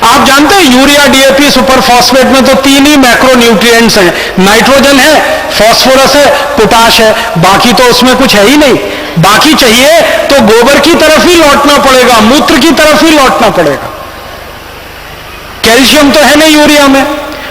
आप जानते हैं यूरिया, डीएपी, सुपर फॉस्फेट में तो 3 ही मैक्रो न्यूट्रिएंट्स हैं, नाइट्रोजन है, फास्फोरस है, पोटाश है, बाकी तो उसमें कुछ है ही नहीं। बाकी चाहिए तो गोबर की तरफ ही लौटना पड़ेगा, मूत्र की तरफ ही लौटना पड़ेगा। कैल्शियम तो है नहीं यूरिया में,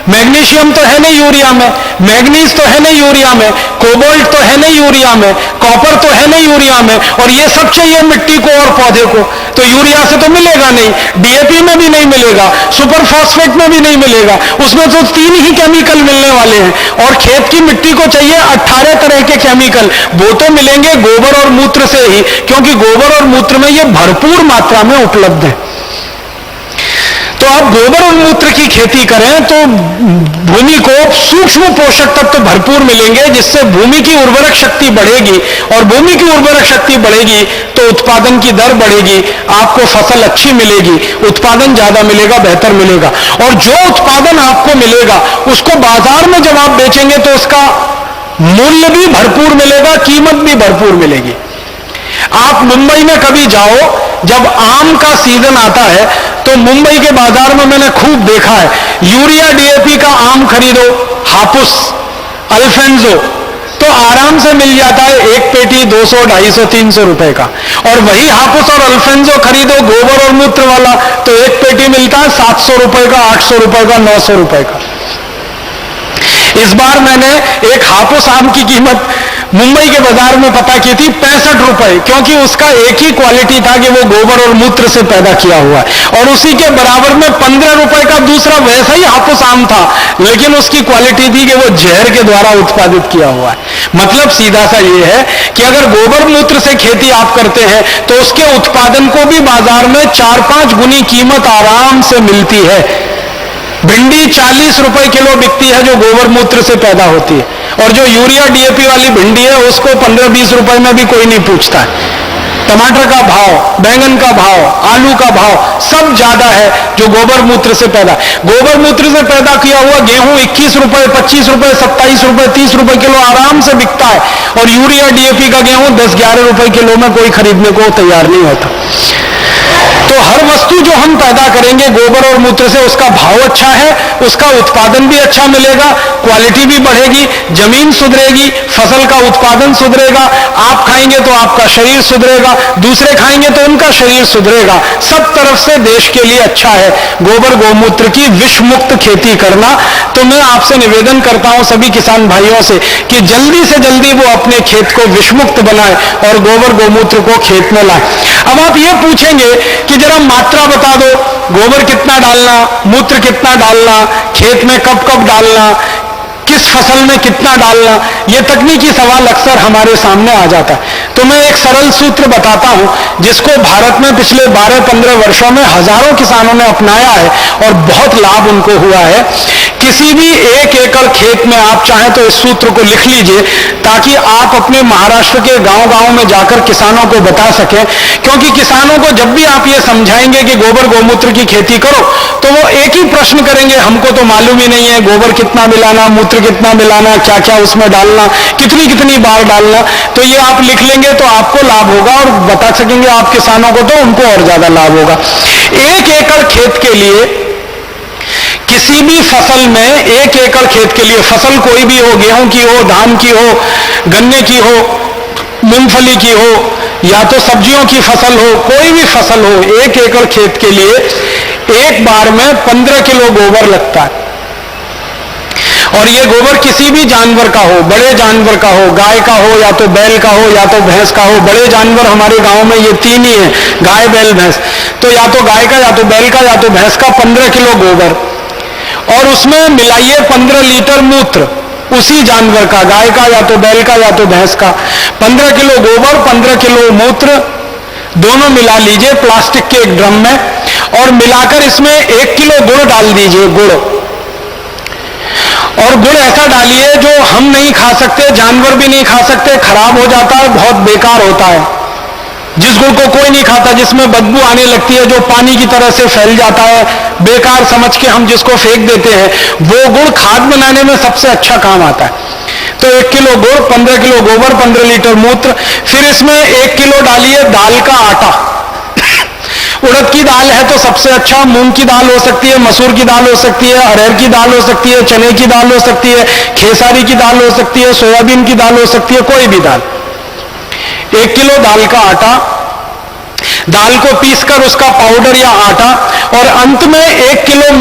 मैग्नीशियम तो है नहीं यूरिया में, मैग्नीज तो है नहीं यूरिया में, कोबाल्ट तो है नहीं यूरिया में, कॉपर तो है नहीं यूरिया में, और ये सब चाहिए मिट्टी को और पौधे को, तो यूरिया से तो मिलेगा नहीं, डीएपी में भी नहीं मिलेगा, सुपर फॉस्फेट में भी नहीं मिलेगा, उसमें तो 3 ही केमिकल मिलने वाले हैं। और खेत की मिट्टी को चाहिए 18 तरह के केमिकल, वो तो मिलेंगे गोबर और मूत्र से ही, क्योंकि गोबर और मूत्र में ये भरपूर मात्रा में उपलब्ध है। तो आप गोबर और मूत्र की खेती करें तो भूमि को सूक्ष्म पोषक तत्व तो भरपूर मिलेंगे, जिससे भूमि की उर्वरक शक्ति बढ़ेगी, और भूमि की उर्वरक शक्ति बढ़ेगी तो उत्पादन की दर बढ़ेगी, आपको फसल अच्छी मिलेगी, उत्पादन ज्यादा मिलेगा, बेहतर मिलेगा। और जो उत्पादन आपको मिलेगा उसको बाजार में जब आप बेचेंगे तो उसका मूल्य भी भरपूर मिलेगा, कीमत भी भरपूर मिलेगी। आप मुंबई में कभी जाओ, जब आम का सीजन आता है तो मुंबई के बाजार में मैंने खूब देखा है, यूरिया डीएपी का आम खरीदो, हापुस, अल्फेंजो, तो आराम से मिल जाता है एक पेटी 200, 250, 300 रुपए का। और वही हापुस और अल्फेंजो खरीदो गोबर और मूत्र वाला तो एक पेटी मिलता है 700 रुपए का, 800 रुपए का, 900 रुपए का। इस बार मैंने एक हापुस आम की कीमत मुंबई के बाजार में पता की थी 65 रुपए, क्योंकि उसका एक ही क्वालिटी था कि वो गोबर और मूत्र से पैदा किया हुआ है, और उसी के बराबर में 15 रुपए का दूसरा वैसा ही हापुस आम था, लेकिन उसकी क्वालिटी थी कि वो जहर के द्वारा उत्पादित किया हुआ है। मतलब सीधा सा ये है कि अगर गोबर मूत्र से खेती आप करते हैं तो उसके उत्पादन को भी बाजार में 4-5 गुनी कीमत आराम से मिलती है। भिंडी 40 रुपए किलो बिकती है जो गोबर मूत्र से पैदा होती है, और जो यूरिया डीएपी वाली भिंडी है उसको 15-20 रुपए में भी कोई नहीं पूछता है। टमाटर का भाव, बैंगन का भाव, आलू का भाव सब ज्यादा है जो गोबर मूत्र से पैदा। गोबर मूत्र से पैदा किया हुआ गेहूं 21 रुपए, 25 रुपए, 27 रुपए, 30 रुपए किलो आराम से बिकता है, और यूरिया डीएपी का गेहूं 10-11 रुपए किलो में कोई खरीदने को तैयार नहीं होता। तो हर वस्तु जो हम पैदा करेंगे गोबर और मूत्र से, उसका भाव अच्छा है, उसका उत्पादन भी अच्छा मिलेगा, क्वालिटी भी बढ़ेगी, जमीन सुधरेगी, फसल का उत्पादन सुधरेगा, आप खाएंगे तो आपका शरीर सुधरेगा, दूसरे खाएंगे तो उनका शरीर सुधरेगा, सब तरफ से देश के लिए अच्छा है गोबर गौमूत्र की विष मुक्त खेती करना। तो मैं आपसे निवेदन करता हूं सभी किसान भाइयों से कि जल्दी से जल्दी वो अपने खेत को विषमुक्त बनाए और गोबर गौमूत्र को खेत में लाए। अब आप ये पूछेंगे कि जरा मात्रा बता दो, गोबर कितना डालना, मूत्र कितना डालना, खेत में कब कब डालना, किस फसल में कितना डालना, यह तकनीकी सवाल अक्सर हमारे सामने आ जाता है। तो मैं एक सरल सूत्र बताता हूं जिसको भारत में पिछले 12-15 वर्षों में हजारों किसानों ने अपनाया है और बहुत लाभ उनको हुआ है। किसी भी 1 एकड़ खेत में आप चाहें तो इस सूत्र को लिख लीजिए, ताकि आप अपने महाराष्ट्र के गांव-गांव में जाकर किसानों को बता सकें, क्योंकि किसानों को जब भी आप ये समझाएंगे कि गोबर गौमूत्र की खेती करो तो वो एक ही प्रश्न करेंगे, हमको तो मालूम ही नहीं है गोबर कितना मिलाना, मूत्र कितना मिलाना, क्या क्या उसमें डालना, कितनी कितनी बार डालना। तो ये आप लिख लेंगे तो आपको लाभ होगा और बता सकेंगे आप किसानों को, तो उनको और ज्यादा लाभ होगा। 1 एकड़ खेत के लिए, किसी भी फसल में 1 एकड़ खेत के लिए, फसल कोई भी हो, गेहूं की हो, धान की हो, गन्ने की हो, मूंगफली की हो, या तो सब्जियों की फसल हो, कोई भी फसल हो, 1 एकड़ खेत के लिए एक बार में 15 किलो गोबर लगता है। और ये गोबर किसी भी जानवर का हो, बड़े जानवर का हो, गाय का हो या तो बैल का हो या तो भैंस का हो। बड़े जानवर हमारे गांव में ये 3 ही हैं, गाय, बैल, भैंस। तो या तो गाय का, या तो बैल का, या तो भैंस का 15 किलो गोबर, और उसमें मिलाइए 15 लीटर मूत्र उसी जानवर का, गाय का या तो बैल का या तो भैंस का। 15 किलो गोबर, 15 किलो मूत्र दोनों मिला लीजिए प्लास्टिक के एक ड्रम में, और मिलाकर इसमें 1 किलो गुड़ डाल दीजिए, गुड़। और गुड़ ऐसा डालिए जो हम नहीं खा सकते, जानवर भी नहीं खा सकते, खराब हो जाता है, बहुत बेकार होता है। जिस गुड़ को कोई नहीं खाता, जिसमें बदबू आने लगती है, जो पानी की तरह से फैल जाता है, बेकार समझ के हम जिसको फेंक देते हैं, वो गुड़ खाद बनाने में सबसे अच्छा काम आता है। तो 1 किलो गुड़, 15 किलो गोबर, 15 लीटर मूत्र, फिर इसमें 1 किलो डालिए दाल का आटा, उड़द की दाल है तो सबसे अच्छा मूंग की दाल हो सकती है, मसूर की दाल हो सकती है, अरहर की दाल हो सकती है, चने की दाल हो सकती है, खेसारी की दाल हो सकती है, सोयाबीन की दाल हो सकती है, कोई भी दाल। 1 किलो दाल का आटा, दाल को पीसकर उसका पाउडर या आटा, और अंत में 1 किलो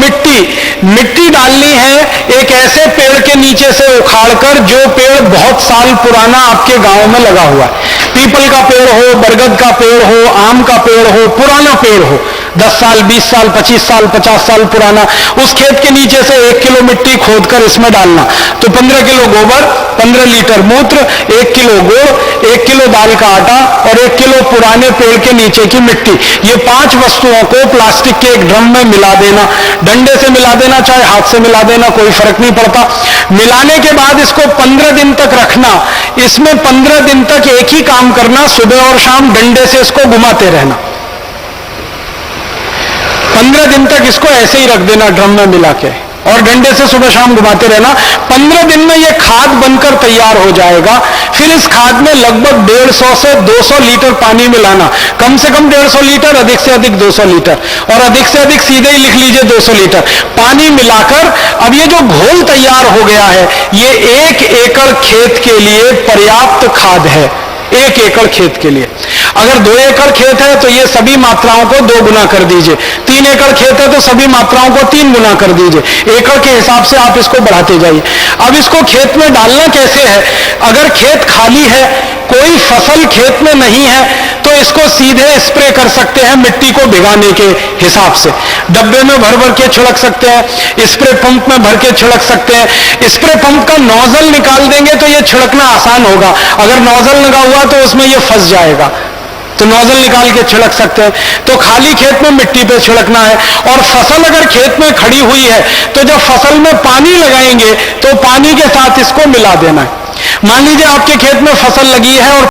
मिट्टी डालनी है एक ऐसे पेड़ के नीचे से उखाड़कर जो पेड़ बहुत साल पुराना आपके गांव में लगा हुआ है। पीपल का पेड़ हो, बरगद का पेड़ हो, आम का पेड़ हो, पुराना पेड़ हो, 10 साल, 20 साल, 25 साल, 50 साल पुराना, उस खेत के नीचे से 1 किलो मिट्टी खोदकर इसमें डालना। तो 15 किलो गोबर, 15 लीटर मूत्र, 1 किलो गुड़, 1 किलो दाल का आटा और 1 किलो पुराने पेड़ के नीचे की मिट्टी, ये 5 वस्तुओं को प्लास्टिक के एक ड्रम में मिला देना। डंडे से मिला देना, चाहे हाथ से मिला देना, कोई फर्क नहीं पड़ता। मिलाने के बाद इसको 15 दिन तक रखना। इसमें 15 दिन तक एक ही काम करना, सुबह और शाम डंडे से इसको घुमाते रहना। 15 दिन तक इसको ऐसे ही रख देना ड्रम में मिला के, और डंडे से सुबह शाम घुमाते रहना। 15 दिन में यह खाद बनकर तैयार हो जाएगा। फिर इस खाद में लगभग 150 से 200 लीटर पानी मिलाना, कम से कम 150 लीटर, अधिक से अधिक 200 लीटर, और अधिक से अधिक सीधे ही लिख लीजिए 200 लीटर पानी मिलाकर। अब ये जो घोल तैयार हो गया है, ये 1 एकड़ खेत के लिए पर्याप्त खाद है। 1 एकड़ खेत के लिए। अगर 2 एकड़ खेत है तो ये सभी मात्राओं को 2 गुना कर दीजिए। 3 एकड़ खेत है तो सभी मात्राओं को 3 गुना कर दीजिए। एकड़ के हिसाब से आप इसको बढ़ाते जाइए। अब इसको खेत में डालना कैसे है? अगर खेत खाली है, कोई फसल खेत में नहीं है, तो इसको सीधे स्प्रे कर सकते हैं मिट्टी को भिगाने के हिसाब से। डब्बे में भर भर के छिड़क सकते हैं, स्प्रे पंप में भर के छिड़क सकते हैं। स्प्रे पंप का नोजल निकाल देंगे तो यह छिड़कना आसान होगा। अगर नोजल लगा हुआ तो उसमें यह फंस जाएगा, तो नोजल निकाल के छिड़क सकते हैं। तो खाली खेत में मिट्टी पे छिड़कना है। और फसल अगर खेत में खड़ी हुई है तो जब फसल में पानी लगाएंगे तो पानी के साथ इसको मिला देना है। मान लीजिए आपके खेत में फसल लगी है और